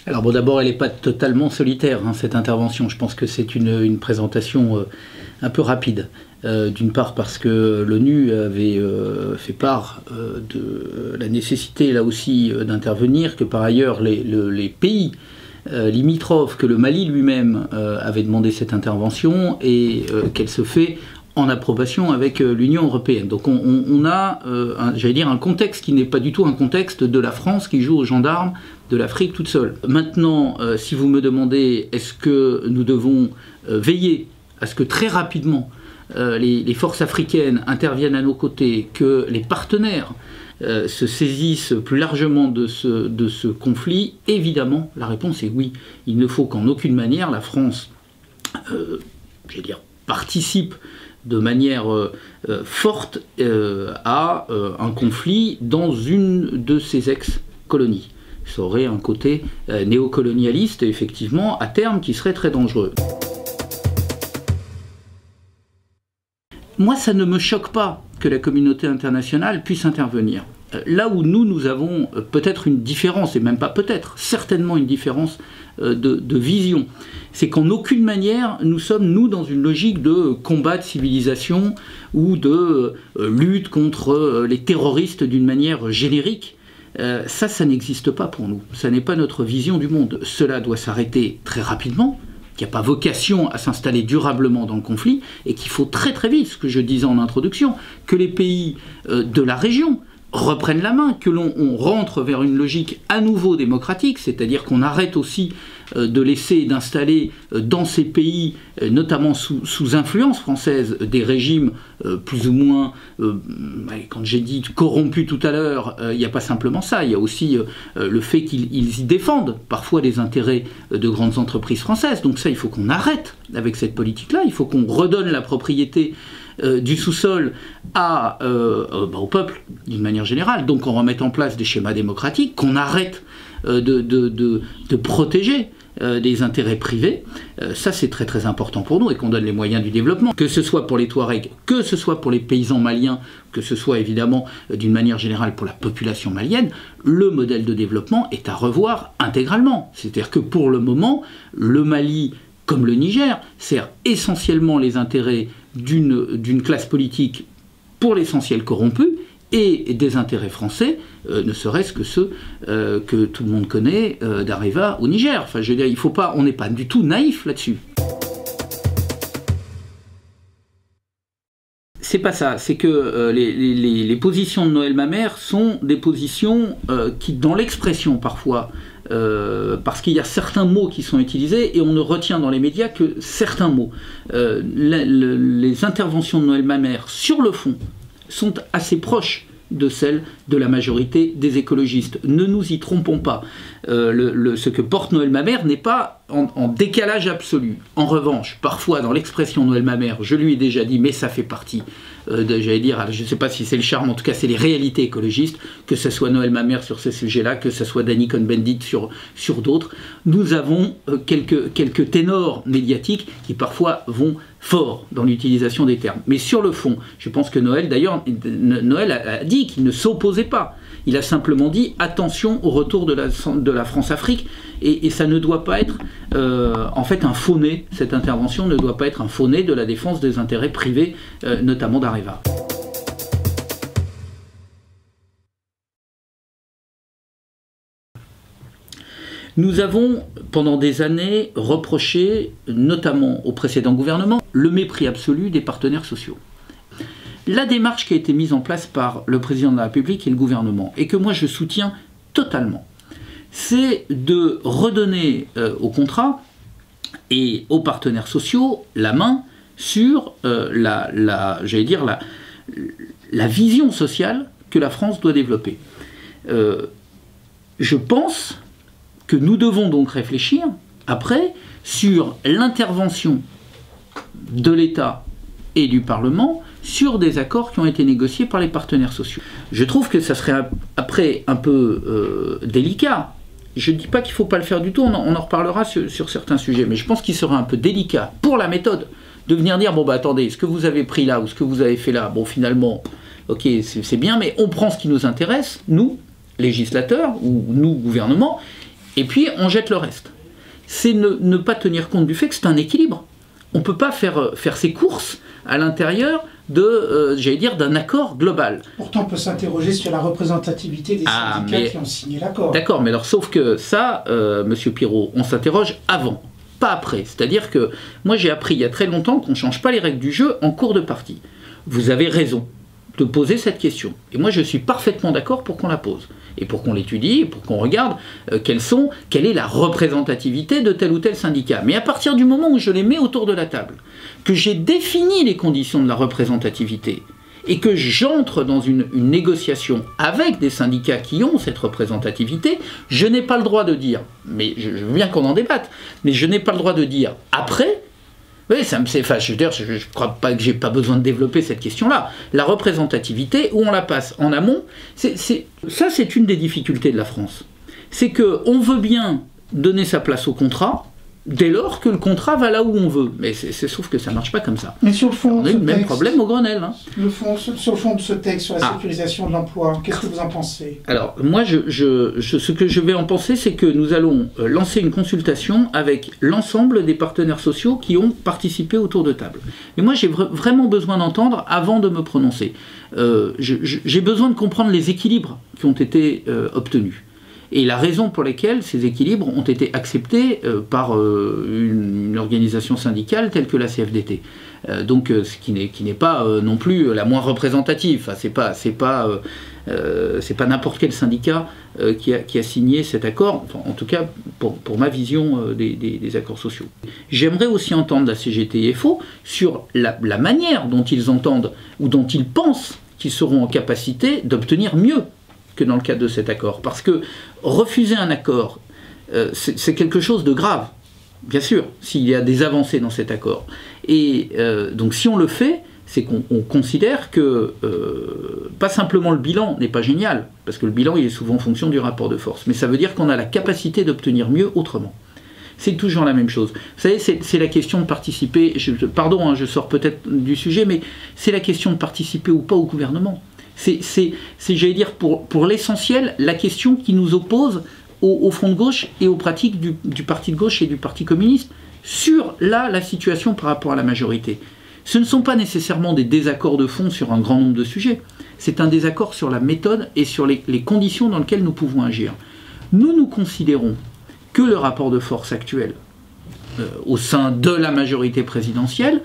Alors bon, d'abord, elle n'est pas totalement solitaire, hein, cette intervention. Je pense que c'est une présentation un peu rapide. D'une part parce que l'ONU avait fait part de la nécessité, là aussi, d'intervenir, que par ailleurs les pays limitrophes, que le Mali lui-même avait demandé cette intervention et qu'elle se fait en approbation avec l'Union européenne. Donc on a, j'allais dire, un contexte qui n'est pas du tout un contexte de la France qui joue aux gendarmes de l'Afrique toute seule. Maintenant, si vous me demandez, est-ce que nous devons veiller à ce que très rapidement les forces africaines interviennent à nos côtés, que les partenaires se saisissent plus largement de ce conflit? Évidemment, la réponse est oui. Il ne faut qu'en aucune manière la France, j'allais dire, participe de manière forte à un conflit dans une de ses ex-colonies. Ça aurait un côté néocolonialiste, effectivement, à terme, qui serait très dangereux. Moi, ça ne me choque pas que la communauté internationale puisse intervenir. Là où nous avons peut-être une différence, et même pas peut-être, certainement une différence de vision, c'est qu'en aucune manière nous sommes, nous, dans une logique de combat de civilisation ou de lutte contre les terroristes d'une manière générique. Ça n'existe pas pour nous. Ça n'est pas notre vision du monde. Cela doit s'arrêter très rapidement, qu'il n'y a pas vocation à s'installer durablement dans le conflit, et qu'il faut très très vite, ce que je disais en introduction, que les pays de la région reprennent la main, que l'on rentre vers une logique à nouveau démocratique, c'est-à-dire qu'on arrête aussi de laisser d'installer dans ces pays, notamment sous influence française, des régimes plus ou moins, quand j'ai dit corrompus tout à l'heure, il n'y a pas simplement ça, il y a aussi le fait qu'ils y défendent parfois les intérêts de grandes entreprises françaises. Donc ça, il faut qu'on arrête avec cette politique-là, il faut qu'on redonne la propriété du sous-sol au peuple, d'une manière générale, donc on remette en place des schémas démocratiques, qu'on arrête de protéger des intérêts privés. Ça, c'est très très important pour nous, et qu'on donne les moyens du développement, que ce soit pour les Touaregs, que ce soit pour les paysans maliens, que ce soit évidemment d'une manière générale pour la population malienne. Le modèle de développement est à revoir intégralement. C'est-à-dire que pour le moment, le Mali, comme le Niger, sert essentiellement les intérêts d'une classe politique pour l'essentiel corrompue, et des intérêts français, ne serait-ce que ceux que tout le monde connaît d'Areva au Niger. Enfin, je veux dire, il faut pas, on n'est pas du tout naïf là-dessus. C'est pas ça, c'est que les positions de Noël Mamère sont des positions qui, dans l'expression parfois, parce qu'il y a certains mots qui sont utilisés et on ne retient dans les médias que certains mots. Les interventions de Noël Mamère sur le fond sont assez proches de celles de la majorité des écologistes. Ne nous y trompons pas. Ce que porte Noël Mamère n'est pas en décalage absolu. En revanche, parfois dans l'expression Noël Mamère, je lui ai déjà dit, mais ça fait partie j'allais dire, je ne sais pas si c'est le charme, en tout cas c'est les réalités écologistes, que ce soit Noël Mamère sur ce sujet-là, que ce soit Danny Cohn-Bendit sur d'autres. Nous avons quelques ténors médiatiques qui parfois vont fort dans l'utilisation des termes. Mais sur le fond, je pense que Noël, d'ailleurs, Noël a dit qu'il ne s'opposait pas. Il a simplement dit attention au retour de la France-Afrique, et ça ne doit pas être en fait un faux-nez, cette intervention ne doit pas être un faux-nez de la défense des intérêts privés, notamment d'Areva. Nous avons, pendant des années, reproché, notamment au précédent gouvernement, le mépris absolu des partenaires sociaux. La démarche qui a été mise en place par le président de la République et le gouvernement, et que moi je soutiens totalement, c'est de redonner aux contrats et aux partenaires sociaux la main sur j'allais dire, la vision sociale que la France doit développer. Je pense que nous devons donc réfléchir, après, sur l'intervention de l'État et du Parlement sur des accords qui ont été négociés par les partenaires sociaux. Je trouve que ça serait après un peu délicat. Je ne dis pas qu'il ne faut pas le faire du tout, on en reparlera sur certains sujets, mais je pense qu'il serait un peu délicat pour la méthode de venir dire, bon bah attendez, ce que vous avez pris là ou ce que vous avez fait là, bon finalement, ok c'est bien, mais on prend ce qui nous intéresse, nous, législateurs, ou nous, gouvernement, et puis on jette le reste. C'est ne pas tenir compte du fait que c'est un équilibre. On ne peut pas faire ses courses à l'intérieur d'un accord global. Pourtant, on peut s'interroger sur la représentativité des syndicats qui ont signé l'accord. D'accord, mais alors sauf que ça, Monsieur Pirot, on s'interroge avant, pas après. C'est-à-dire que moi j'ai appris il y a très longtemps qu'on ne change pas les règles du jeu en cours de partie. Vous avez raison de poser cette question. Et moi je suis parfaitement d'accord pour qu'on la pose. Et pour qu'on l'étudie, et pour qu'on regarde quelle est la représentativité de tel ou tel syndicat. Mais à partir du moment où je les mets autour de la table, que j'ai défini les conditions de la représentativité, et que j'entre dans une négociation avec des syndicats qui ont cette représentativité, je n'ai pas le droit de dire, mais je veux bien qu'on en débatte, mais je n'ai pas le droit de dire après. Oui, je ne crois pas que j'ai pas besoin de développer cette question-là. La représentativité, où on la passe en amont, ça c'est une des difficultés de la France. C'est qu'on veut bien donner sa place au contrat, dès lors que le contrat va là où on veut. Mais sauf que ça ne marche pas comme ça. Mais sur le fond, on a eu le même problème au Grenelle. Hein. Sur le fond de ce texte, sur la sécurisation de l'emploi, qu'est-ce que vous en pensez? Alors, moi, ce que je vais en penser, c'est que nous allons lancer une consultation avec l'ensemble des partenaires sociaux qui ont participé autour de table. Mais moi, j'ai vraiment besoin d'entendre avant de me prononcer. J'ai besoin de comprendre les équilibres qui ont été obtenus. Et la raison pour laquelle ces équilibres ont été acceptés par une organisation syndicale telle que la CFDT. Ce qui n'est pas non plus la moins représentative. Enfin, c'est pas n'importe quel syndicat qui a signé cet accord, enfin, en tout cas pour ma vision des accords sociaux. J'aimerais aussi entendre la CGT et FO sur la manière dont ils entendent ou dont ils pensent qu'ils seront en capacité d'obtenir mieux que dans le cadre de cet accord. Parce que refuser un accord, c'est quelque chose de grave, bien sûr, s'il y a des avancées dans cet accord. Et donc si on le fait, c'est qu'on considère que pas simplement le bilan n'est pas génial, parce que le bilan il est souvent en fonction du rapport de force, mais ça veut dire qu'on a la capacité d'obtenir mieux autrement. C'est toujours la même chose. Vous savez, c'est la question de participer, pardon, hein, je sors peut-être du sujet, mais c'est la question de participer ou pas au gouvernement. C'est j'allais dire, pour l'essentiel, la question qui nous oppose au Front de gauche et aux pratiques du Parti de gauche et du Parti communiste sur la situation par rapport à la majorité. Ce ne sont pas nécessairement des désaccords de fond sur un grand nombre de sujets. C'est un désaccord sur la méthode et sur les conditions dans lesquelles nous pouvons agir. Nous considérons que le rapport de force actuel au sein de la majorité présidentielle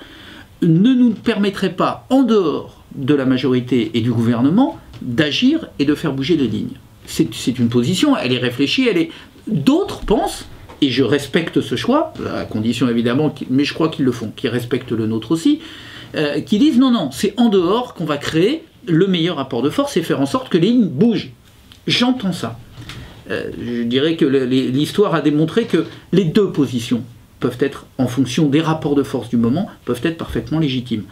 ne nous permettrait pas, en dehors de la majorité et du gouvernement, d'agir et de faire bouger les lignes. C'est une position, elle est réfléchie, d'autres pensent, et je respecte ce choix, à condition évidemment, mais je crois qu'ils le font, qu'ils respectent le nôtre aussi, qui disent non, c'est en dehors qu'on va créer le meilleur rapport de force et faire en sorte que les lignes bougent. J'entends ça. Je dirais que l'histoire a démontré que les deux positions peuvent être, en fonction des rapports de force du moment, peuvent être parfaitement légitimes.